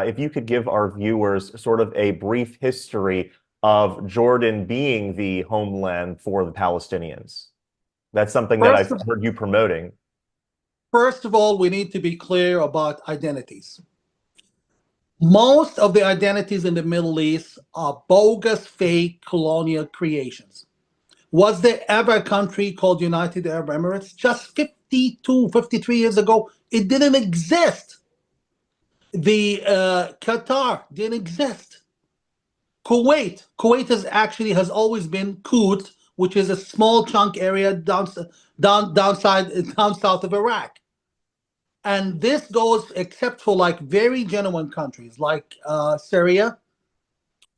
If you could give our viewers sort of a brief history of Jordan being the homeland for the Palestinians. That's something that First I've of, heard you promoting. first of all, we need to be clear about identities. Most of the identities in the Middle East are bogus, fake colonial creations. Was there ever a country called United Arab Emirates? Just 52, 53 years ago, it didn't exist. The Qatar didn't exist. Kuwait has always been Quds, which is a small chunk area down south of Iraq. And this goes except for like very genuine countries like Syria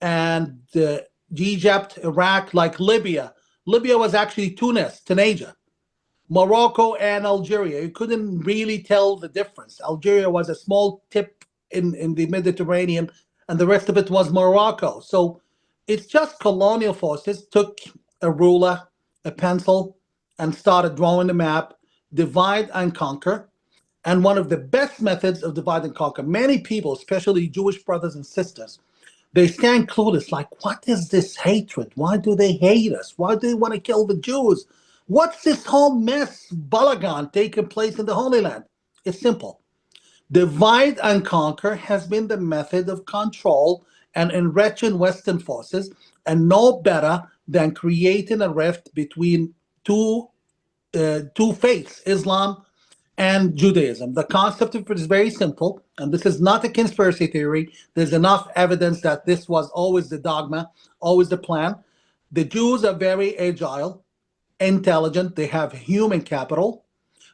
and Egypt, Iraq, like Libya. Libya was actually Tunisia, Morocco, and Algeria. You couldn't really tell the difference. Algeria was a small tip in the Mediterranean, and the rest of it was Morocco. So it's just colonial forces took a ruler, a pencil, and started drawing the map, divide and conquer. And one of the best methods of divide and conquer, many people, especially Jewish brothers and sisters, they stand clueless, like, what is this hatred? Why do they hate us? Why do they want to kill the Jews? What's this whole mess, balagan, taking place in the Holy Land? It's simple. Divide and conquer has been the method of control and enriching Western forces, and no better than creating a rift between two faiths, Islam and Judaism. The concept of it is very simple, and this is not a conspiracy theory. There's enough evidence that this was always the dogma, always the plan. The Jews are very agile, intelligent, they have human capital,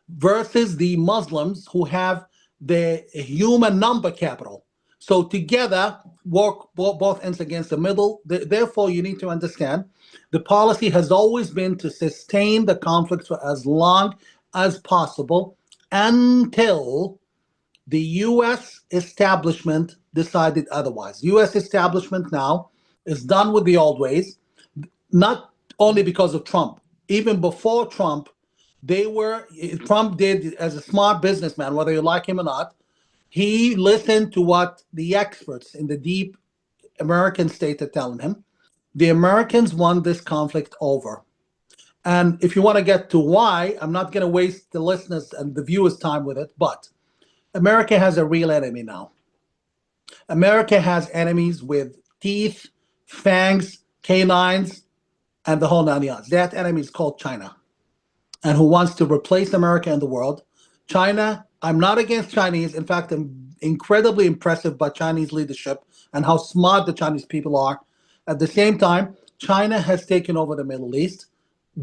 versus the Muslims who have the human number capital. So together, work both ends against the middle. Therefore, you need to understand the policy has always been to sustain the conflict for as long as possible until the U.S. establishment decided otherwise. U.S. establishment now is done with the old ways, not only because of Trump. Even before Trump, Trump did, as a smart businessman, whether you like him or not, he listened to what the experts in the deep American state are telling him. The Americans want this conflict over. And if you want to get to why, I'm not going to waste the listeners and the viewers' time with it, but America has a real enemy now. America has enemies with teeth, fangs, canines, and the whole nine yards. That enemy is called China, and who wants to replace America in the world. China, I'm not against Chinese. In fact, I'm incredibly impressed by Chinese leadership and how smart the Chinese people are. At the same time, China has taken over the Middle East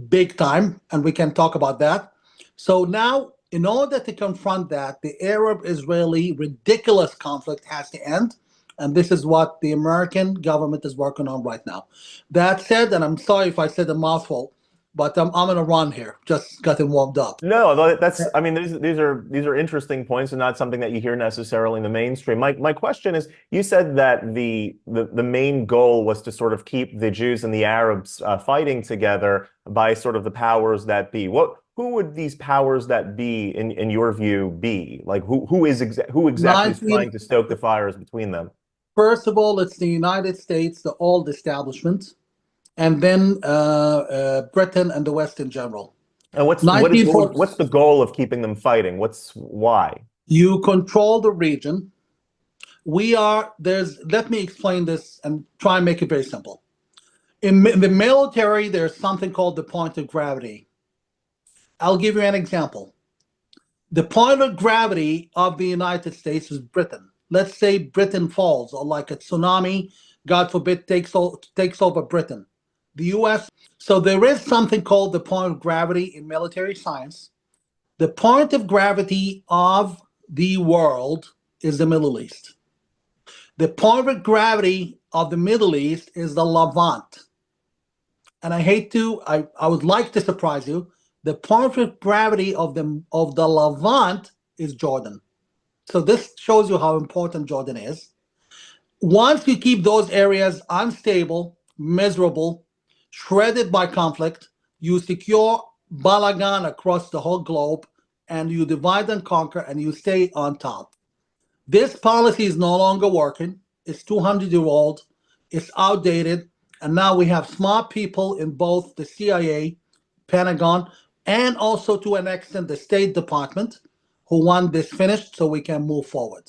big time, and we can talk about that. So now, in order to confront that, the Arab-Israeli ridiculous conflict has to end, and this is what the American government is working on right now. That said, and I'm sorry if I said a mouthful, but I'm on a run here, just getting warmed up. No, that's, I mean, these are interesting points and not something that you hear necessarily in the mainstream. My question is, you said that the main goal was to sort of keep the Jews and the Arabs fighting together by sort of the powers that be. Who would these powers that be, in your view, be? Like who exactly is trying to stoke the fires between them? First of all, it's the United States, the old establishment, and then Britain and the West in general. And what's 1940, the goal of keeping them fighting? Why? you control the region. Let me explain this and try and make it very simple. In the military, there's something called the point of gravity. I'll give you an example. The point of gravity of the United States is Britain. Let's say Britain falls, or like a tsunami, God forbid, takes over Britain. The US. So there is something called the point of gravity in military science. The point of gravity of the world is the Middle East. The point of gravity of the Middle East is the Levant. And I would like to surprise you. The point of gravity of the Levant is Jordan. So this shows you how important Jordan is. Once you keep those areas unstable, miserable, shredded by conflict, you secure balagan across the whole globe, and you divide and conquer, and you stay on top. This policy is no longer working. It's 200-year-old. It's outdated. And now we have smart people in both the CIA, Pentagon, and also to an extent the State Department who want this finished so we can move forward.